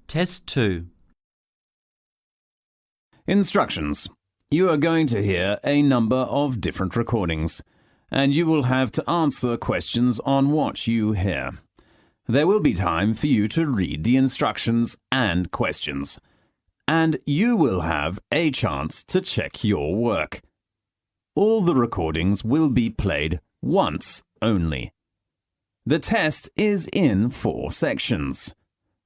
Test 2. Instructions. You are going to hear a number of different recordings, and you will have to answer questions on what you hear. There will be time for you to read the instructions and questions, and you will have a chance to check your work. All the recordings will be played once only. The test is in 4 sections.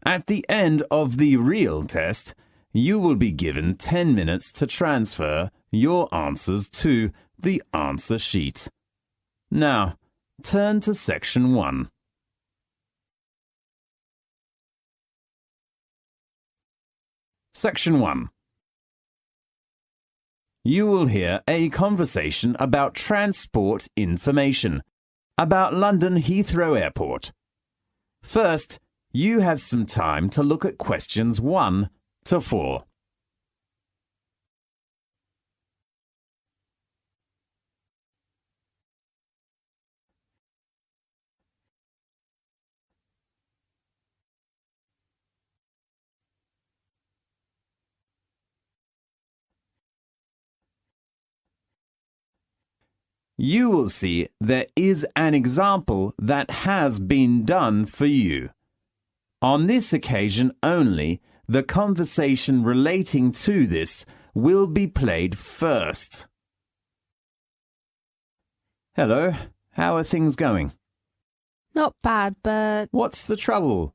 At the end of the real test, you will be given 10 minutes to transfer your answers to the answer sheet. Now, turn to section 1. Section 1. You will hear a conversation about transport information, about London Heathrow Airport. First, you have some time to look at questions 1 to 4. You will see there is an example that has been done for you. On this occasion only, the conversation relating to this will be played first. Hello, how are things going? Not bad, but What's the trouble?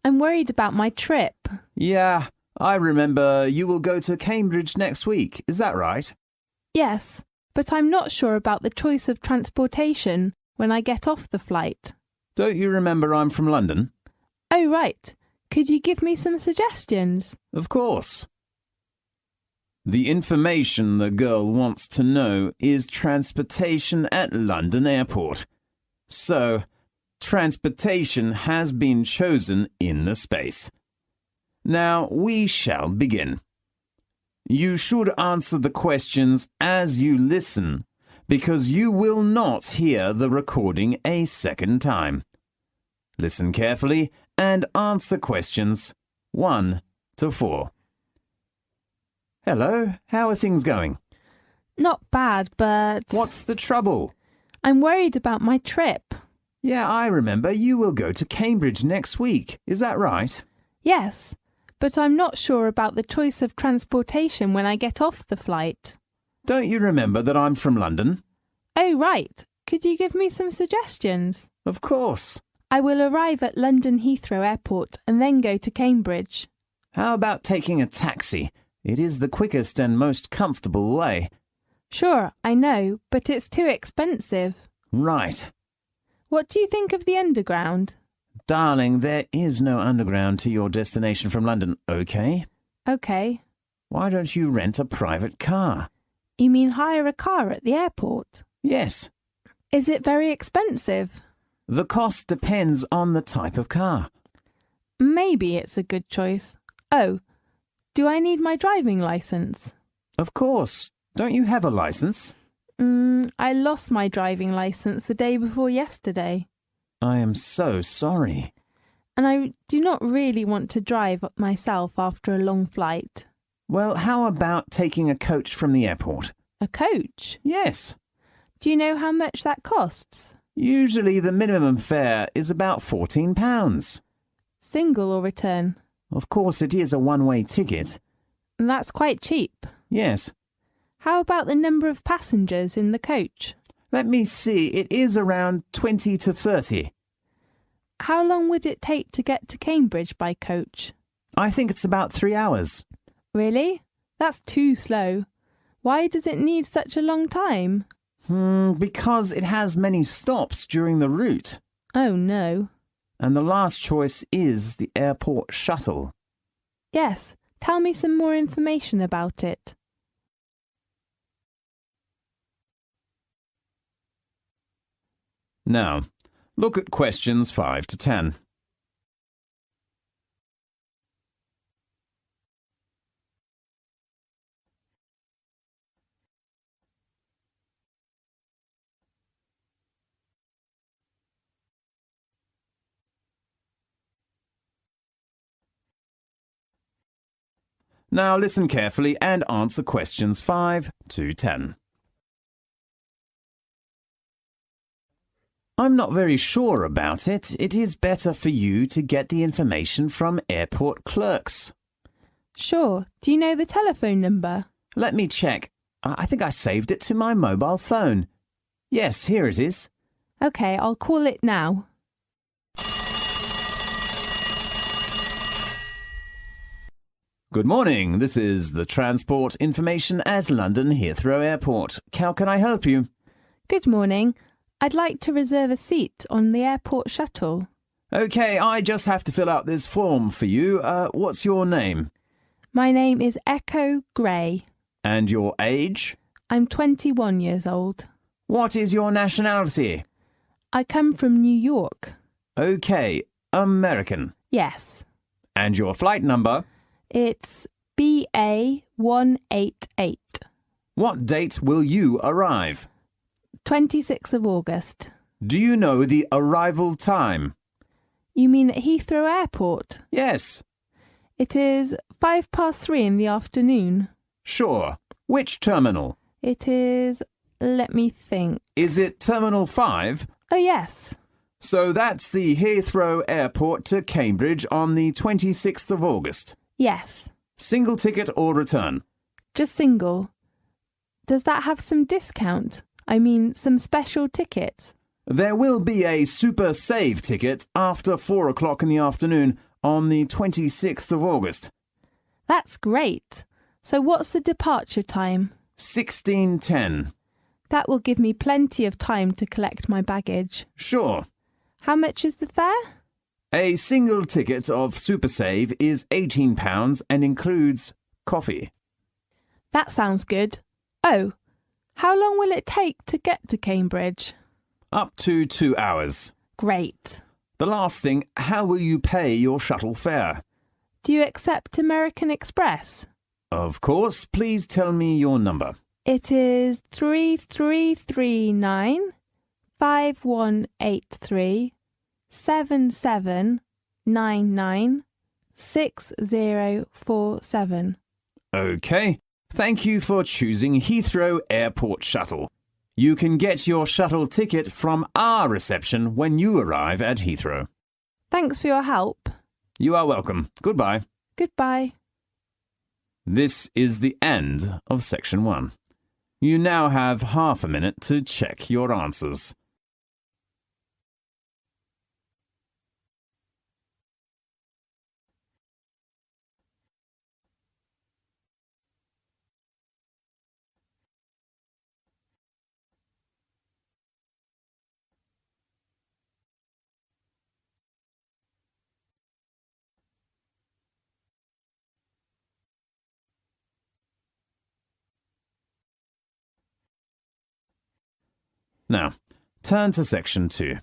I'm worried about my trip. Yeah, I remember you will go to Cambridge next week, is that right? Yes, but I'm not sure about the choice of transportation when I get off the flight. Don't you remember I'm from London? Oh, right. Could you give me some suggestions? Of course. The information the girl wants to know is transportation at London Airport. So, transportation has been chosen in the space. Now we shall begin. You should answer the questions as you listen, because you will not hear the recording a second time. Listen carefully and answer questions 1 to 4. Hello, how are things going? Not bad, but What's the trouble? I'm worried about my trip. Yeah, I remember you will go to Cambridge next week, is that right? Yes, but I'm not sure about the choice of transportation when I get off the flight. Don't you remember that I'm from London? Oh, right. Could you give me some suggestions? Of course. I will arrive at London Heathrow Airport and then go to Cambridge. How about taking a taxi? It is the quickest and most comfortable way. Sure, I know, but it's too expensive. Right. What do you think of the underground? Darling, there is no underground to your destination from London, okay? Okay. Why don't you rent a private car? You mean hire a car at the airport? Yes. Is it very expensive? The cost depends on the type of car. Maybe it's a good choice. Oh, do I need my driving license? Of course. Don't you have a license? I lost my driving license the day before yesterday. I am so sorry. And I do not really want to drive myself after a long flight. Well, how about taking a coach from the airport? A coach? Yes. Do you know how much that costs? Usually the minimum fare is about £14. Single or return? Of course, it is a one-way ticket. That's quite cheap. Yes. How about the number of passengers in the coach? Let me see, it is around 20 to 30. How long would it take to get to Cambridge by coach? I think it's about 3 hours. Really? That's too slow. Why does it need such a long time? Because it has many stops during the route. Oh, no. And the last choice is the airport shuttle. Yes, tell me some more information about it. Now, look at questions 5 to 10. Now listen carefully and answer questions 5 to 10. I'm not very sure about it. It is better for you to get the information from airport clerks. Sure. Do you know the telephone number? Let me check. I think I saved it to my mobile phone. Yes, here it is. OK, I'll call it now. Good morning. This is the transport information at London Heathrow Airport. How can I help you? Good morning. I'd like to reserve a seat on the airport shuttle. OK, I just have to fill out this form for you. What's your name? My name is Echo Gray. And your age? I'm 21 years old. What is your nationality? I come from New York. OK, American. Yes. And your flight number? It's BA188. What date will you arrive? 26th of August. Do you know the arrival time? You mean at Heathrow Airport? Yes. It is 3:05 in the afternoon. Sure. Which terminal? It is... let me think. Is it Terminal 5? Oh, yes. So that's the Heathrow Airport to Cambridge on the 26th of August. Yes. Single ticket or return? Just single. Does that have some discount? I mean, some special tickets? There will be a Super Save ticket after 4 o'clock in the afternoon on the 26th of August. That's great. So what's the departure time? 16:10. That will give me plenty of time to collect my baggage. Sure. How much is the fare? A single ticket of Super Save is £18 and includes coffee. That sounds good. Oh, how long will it take to get to Cambridge? Up to 2 hours. Great. The last thing, how will you pay your shuttle fare? Do you accept American Express? Of course. Please tell me your number. It is 3339 5183 7799 6047. OK. Thank you for choosing Heathrow Airport Shuttle. You can get your shuttle ticket from our reception when you arrive at Heathrow. Thanks for your help. You are welcome. Goodbye. Goodbye. This is the end of section 1. You now have half a minute to check your answers. Now, turn to section 2.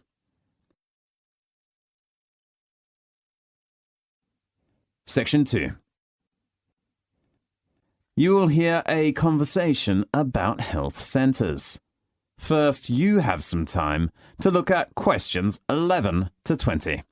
Section 2. You will hear a conversation about health centres. First, you have some time to look at questions 11 to 20.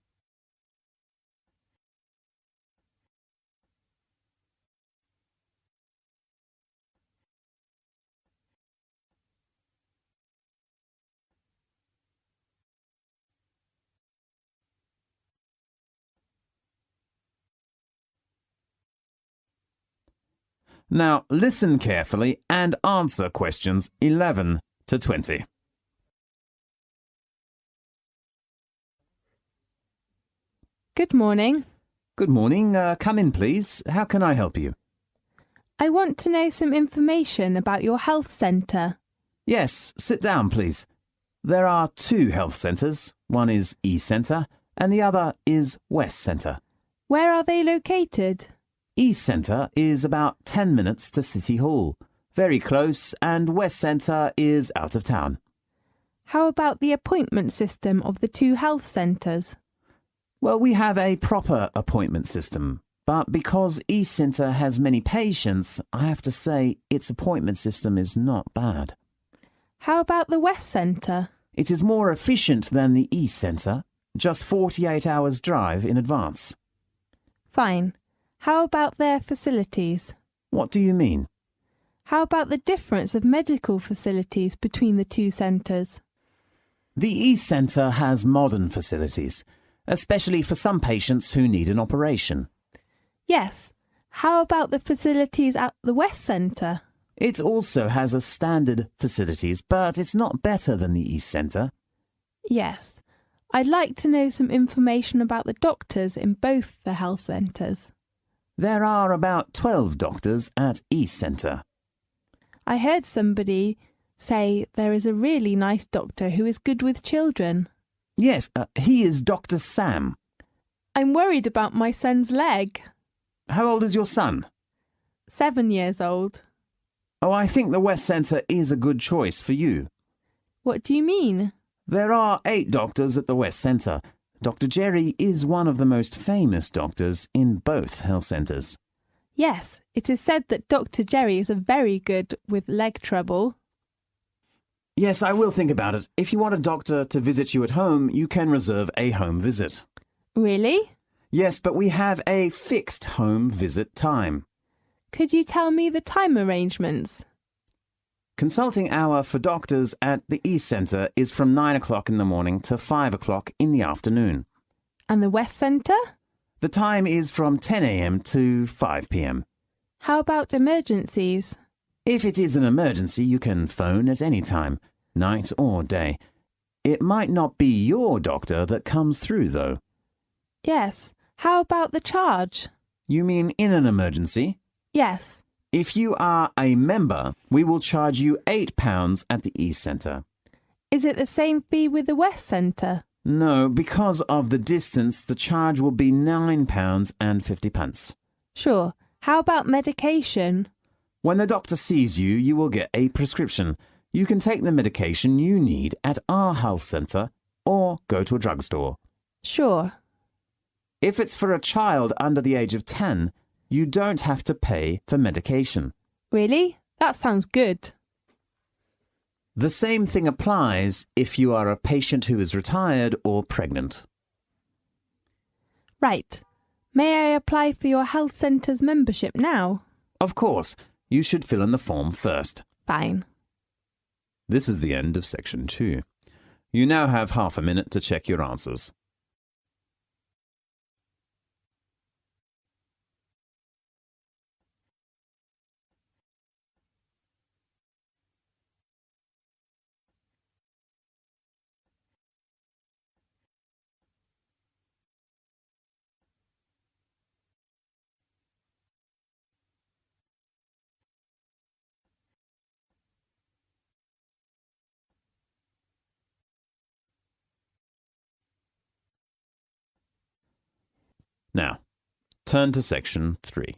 Now, listen carefully and answer questions 11 to 20. Good morning. Good morning. Come in, please. How can I help you? I want to know some information about your health centre. Yes, sit down, please. There are 2 health centres. One is East Centre and the other is West Centre. Where are they located? East Centre is about 10 minutes to City Hall. Very close, and West Centre is out of town. How about the appointment system of the 2 health centres? Well, we have a proper appointment system, but because East Centre has many patients, I have to say its appointment system is not bad. How about the West Centre? It is more efficient than the East Centre, just 48 hours drive in advance. Fine. How about their facilities? What do you mean? How about the difference of medical facilities between the two centres? The East Centre has modern facilities, especially for some patients who need an operation. Yes. How about the facilities at the West Centre? It also has a standard facilities, but it's not better than the East Centre. Yes. I'd like to know some information about the doctors in both the health centres. There are about 12 doctors at East Centre. I heard somebody say there is a really nice doctor who is good with children. Yes, he is Dr. Sam. I'm worried about my son's leg. How old is your son? 7 years old. Oh, I think the West Centre is a good choice for you. What do you mean? There are 8 doctors at the West Centre. Dr. Jerry is one of the most famous doctors in both health centres. Yes, it is said that Dr. Jerry is very good with leg trouble. Yes, I will think about it. If you want a doctor to visit you at home, you can reserve a home visit. Really? Yes, but we have a fixed home visit time. Could you tell me the time arrangements? Consulting hour for doctors at the East Centre is from 9 o'clock in the morning to 5 o'clock in the afternoon. And the West Centre? The time is from 10 a.m. to 5 p.m. How about emergencies? If it is an emergency, you can phone at any time, night or day. It might not be your doctor that comes through, though. Yes. How about the charge? You mean in an emergency? Yes. If you are a member, we will charge you £8 at the East Centre. Is it the same fee with the West Centre? No, because of the distance, the charge will be £9.50. Sure. How about medication? When the doctor sees you, you will get a prescription. You can take the medication you need at our health centre or go to a drugstore. Sure. If it's for a child under the age of 10, you don't have to pay for medication. Really? That sounds good. The same thing applies if you are a patient who is retired or pregnant. Right. May I apply for your health centre's membership now? Of course, you should fill in the form first. Fine. This is the end of section 2. You now have half a minute to check your answers. Now, turn to section 3.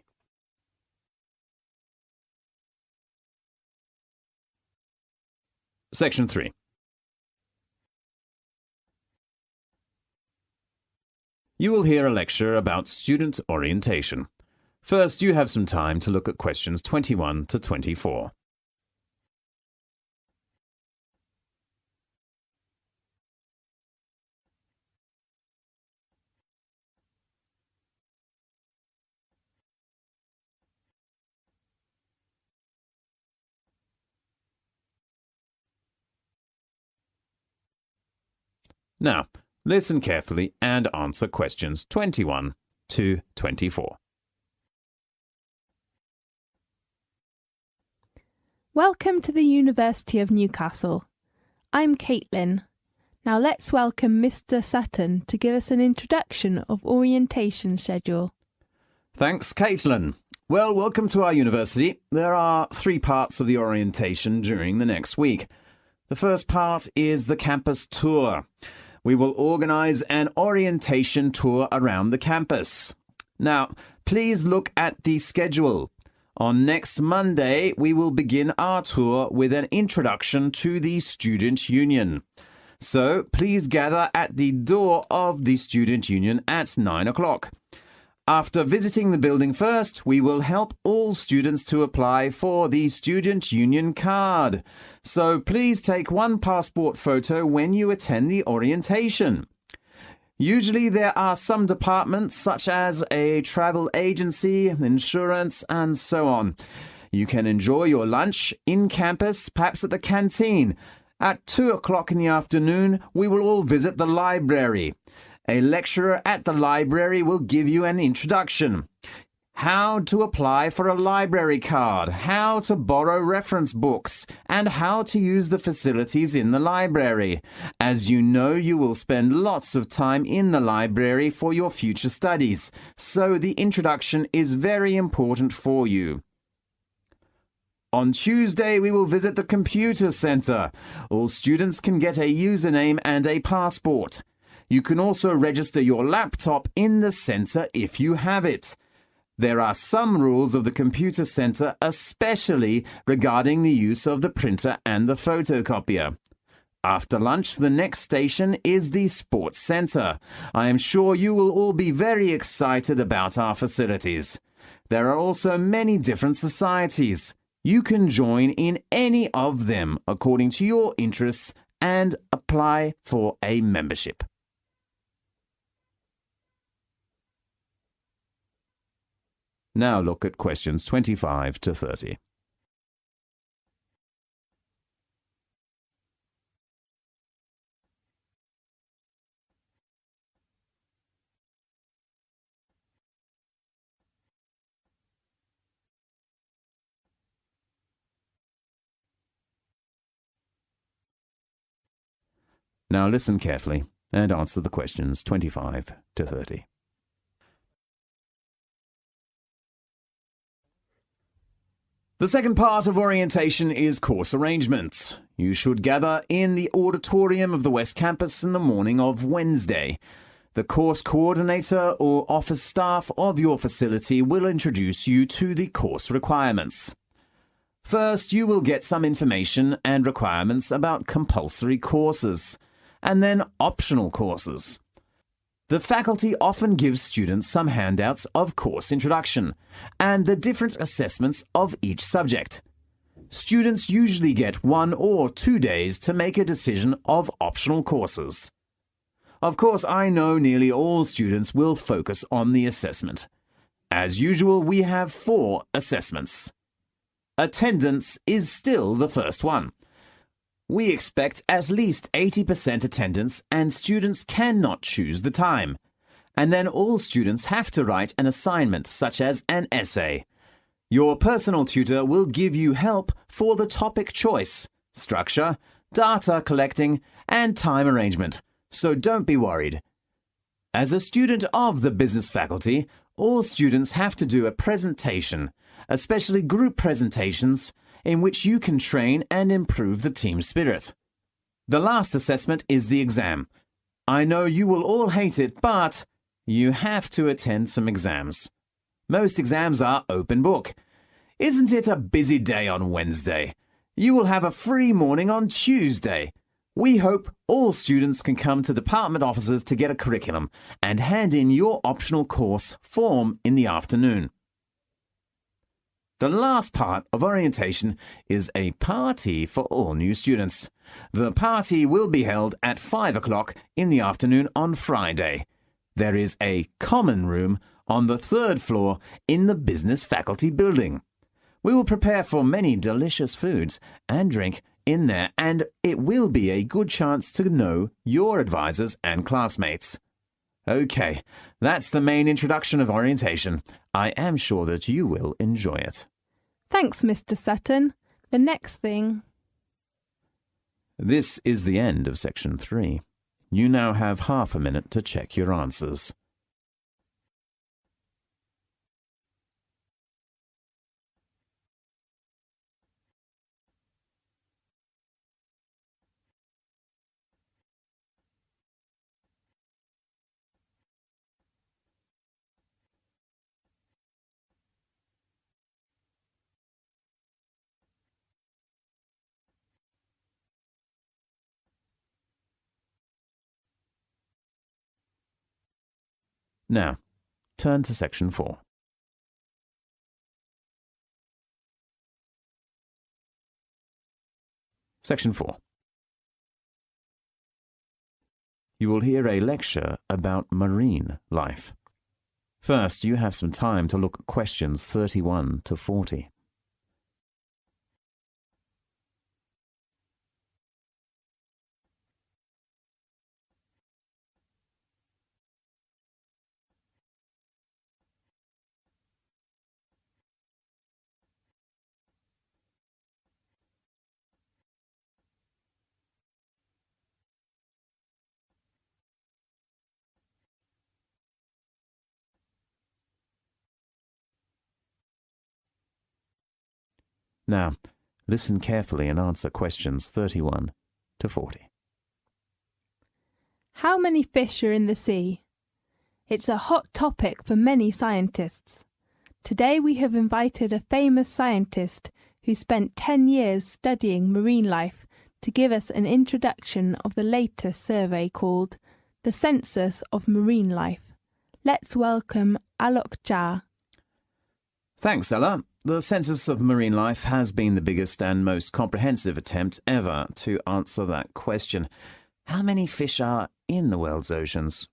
Section 3. You will hear a lecture about student orientation. First, you have some time to look at questions 21 to 24. Now, listen carefully and answer questions 21 to 24. Welcome to the University of Newcastle. I'm Caitlin. Now let's welcome Mr. Sutton to give us an introduction of orientation schedule. Thanks, Caitlin. Well, welcome to our university. There are 3 parts of the orientation during the next week. The first part is the campus tour. We will organise an orientation tour around the campus. Now, please look at the schedule. On next Monday, we will begin our tour with an introduction to the Student Union. So, please gather at the door of the Student Union at 9 o'clock. After visiting the building first, we will help all students to apply for the Student Union card. So please take one passport photo when you attend the orientation. Usually there are some departments such as a travel agency, insurance, and so on. You can enjoy your lunch in campus, perhaps at the canteen. At 2 o'clock in the afternoon, we will all visit the library. A lecturer at the library will give you an introduction. How to apply for a library card, how to borrow reference books, and how to use the facilities in the library. As you know, you will spend lots of time in the library for your future studies, so the introduction is very important for you. On Tuesday, we will visit the computer center. All students can get a username and a passport. You can also register your laptop in the center if you have it. There are some rules of the computer center, especially regarding the use of the printer and the photocopier. After lunch, the next station is the sports center. I am sure you will all be very excited about our facilities. There are also many different societies. You can join in any of them according to your interests and apply for a membership. Now look at questions 25 to 30. Now listen carefully and answer the questions 25 to 30. The second part of orientation is course arrangements. You should gather in the auditorium of the West Campus in the morning of Wednesday. The course coordinator or office staff of your facility will introduce you to the course requirements. First, you will get some information and requirements about compulsory courses, and then optional courses. The faculty often gives students some handouts of course introduction and the different assessments of each subject. Students usually get 1 or 2 days to make a decision of optional courses. Of course, I know nearly all students will focus on the assessment. As usual, we have 4 assessments. Attendance is still the first one. We expect at least 80% attendance and students cannot choose the time. And then all students have to write an assignment such as an essay. Your personal tutor will give you help for the topic choice, structure, data collecting, and time arrangement, so don't be worried. As a student of the business faculty, all students have to do a presentation, especially group presentations, in which you can train and improve the team spirit. The last assessment is the exam. I know you will all hate it, but you have to attend some exams. Most exams are open book. Isn't it a busy day on Wednesday? You will have a free morning on Tuesday. We hope all students can come to department offices to get a curriculum and hand in your optional course form in the afternoon. The last part of orientation is a party for all new students. The party will be held at 5 o'clock in the afternoon on Friday. There is a common room on the 3rd floor in the business faculty building. We will prepare for many delicious foods and drink in there, and it will be a good chance to know your advisors and classmates. Okay, that's the main introduction of orientation. I am sure that you will enjoy it. Thanks, Mr. Sutton. The next thing. This is the end of section 3. You now have half a minute to check your answers. Now, turn to section 4. Section 4. you will hear a lecture about marine life. First, you have some time to look at questions 31 to 40. Now, listen carefully and answer questions 31 to 40. How many fish are in the sea? It's a hot topic for many scientists. Today we have invited a famous scientist who spent 10 years studying marine life to give us an introduction of the latest survey called the Census of Marine Life. Let's welcome Alok Jha. Thanks, Ella. The Census of Marine Life has been the biggest and most comprehensive attempt ever to answer that question. How many fish are in the world's oceans?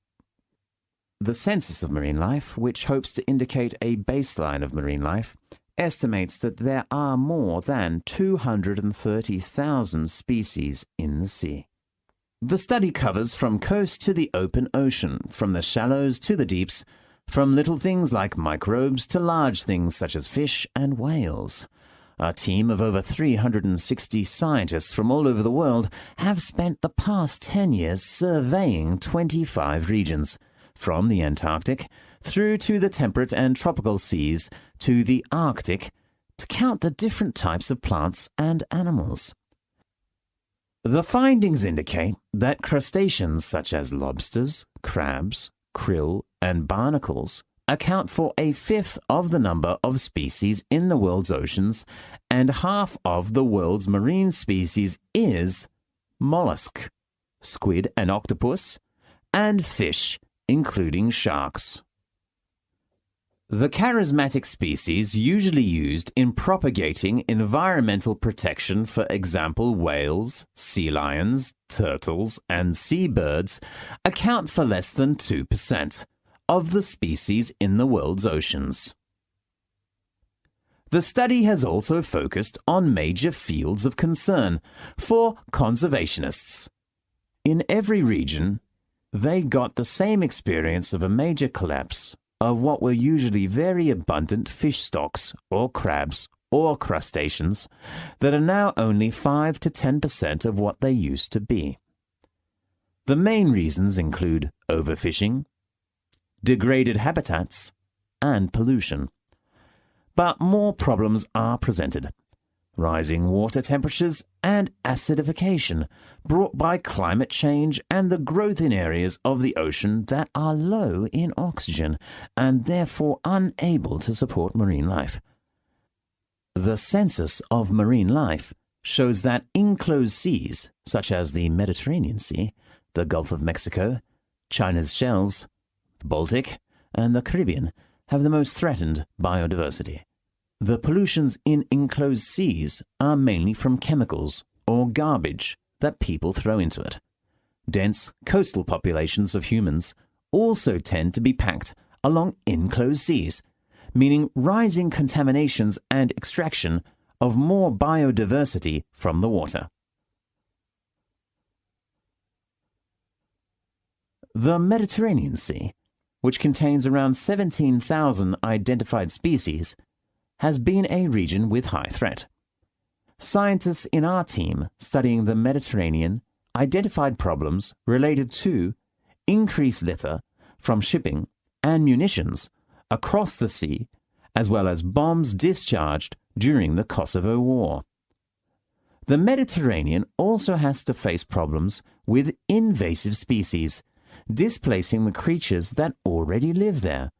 The Census of Marine Life, which hopes to indicate a baseline of marine life, estimates that there are more than 230,000 species in the sea. The study covers from coast to the open ocean, from the shallows to the deeps, from little things like microbes to large things such as fish and whales. A team of over 360 scientists from all over the world have spent the past 10 years surveying 25 regions, from the Antarctic through to the temperate and tropical seas to the Arctic, to count the different types of plants and animals. The findings indicate that crustaceans such as lobsters, crabs, krill, and barnacles account for a fifth of the number of species in the world's oceans, and half of the world's marine species is mollusk, squid and octopus, and fish, including sharks. The charismatic species usually used in propagating environmental protection, for example whales, sea lions, turtles, and seabirds, account for less than 2% of the species in the world's oceans. The study has also focused on major fields of concern for conservationists. In every region, they got the same experience of a major collapse of what were usually very abundant fish stocks or crabs or crustaceans that are now only 5 to 10% of what they used to be. The main reasons include overfishing, degraded habitats, and pollution. But more problems are presented. Rising water temperatures and acidification brought by climate change and the growth in areas of the ocean that are low in oxygen and therefore unable to support marine life. The Census of Marine Life shows that enclosed seas, such as the Mediterranean Sea, the Gulf of Mexico, China's shells, the Baltic, and the Caribbean, have the most threatened biodiversity. The pollutions in enclosed seas are mainly from chemicals or garbage that people throw into it. Dense coastal populations of humans also tend to be packed along enclosed seas, meaning rising contaminations and extraction of more biodiversity from the water. The Mediterranean Sea, which contains around 17,000 identified species, has been a region with high threat. Scientists in our team studying the Mediterranean identified problems related to increased litter from shipping and munitions across the sea, as well as bombs discharged during the Kosovo War. The Mediterranean also has to face problems with invasive species, displacing the creatures that already live there.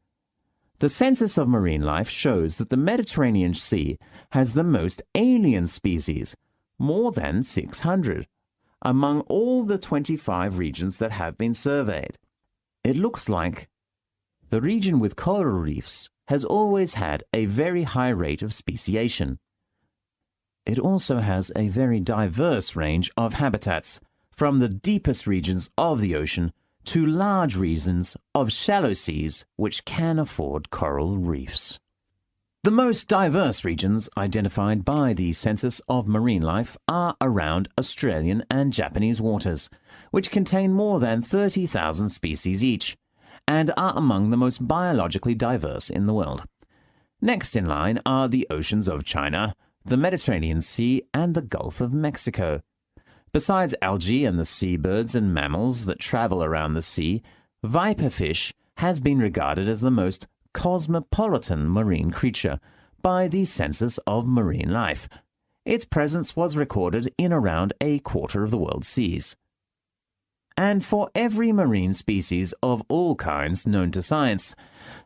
The Census of Marine Life shows that the Mediterranean Sea has the most alien species, more than 600, among all the 25 regions that have been surveyed. It looks like the region with coral reefs has always had a very high rate of speciation. It also has a very diverse range of habitats, from the deepest regions of the ocean to large regions of shallow seas which can afford coral reefs. The most diverse regions identified by the Census of Marine Life are around Australian and Japanese waters, which contain more than 30,000 species each, and are among the most biologically diverse in the world. Next in line are the oceans of China, the Mediterranean Sea, and the Gulf of Mexico. Besides algae and the seabirds and mammals that travel around the sea, viperfish has been regarded as the most cosmopolitan marine creature by the Census of Marine Life. Its presence was recorded in around a quarter of the world's seas. And for every marine species of all kinds known to science,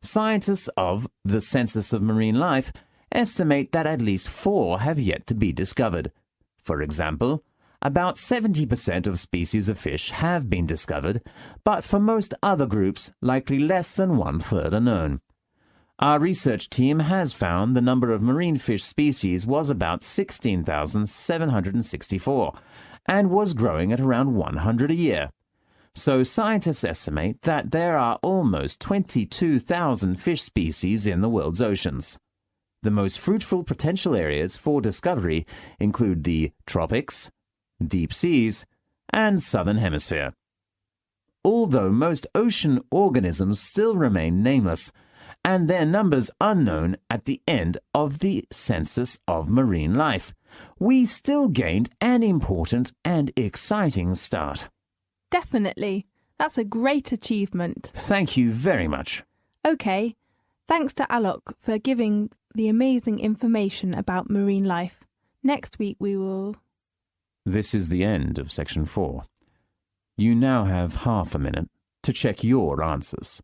scientists of the Census of Marine Life estimate that at least 4 have yet to be discovered. For example, about 70% of species of fish have been discovered, but for most other groups, likely less than 1/3 are known. Our research team has found the number of marine fish species was about 16,764 and was growing at around 100 a year. So scientists estimate that there are almost 22,000 fish species in the world's oceans. The most fruitful potential areas for discovery include the tropics, deep seas, and southern hemisphere. Although most ocean organisms still remain nameless, and their numbers unknown at the end of the Census of Marine Life, we still gained an important and exciting start. Definitely. That's a great achievement. Thank you very much. Okay, thanks to Alok for giving the amazing information about marine life. Next week we will... This is the end of section 4. You now have half a minute to check your answers.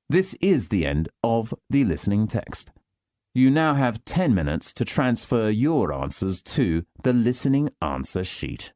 This is the end of the listening text. You now have 10 minutes to transfer your answers to the listening answer sheet.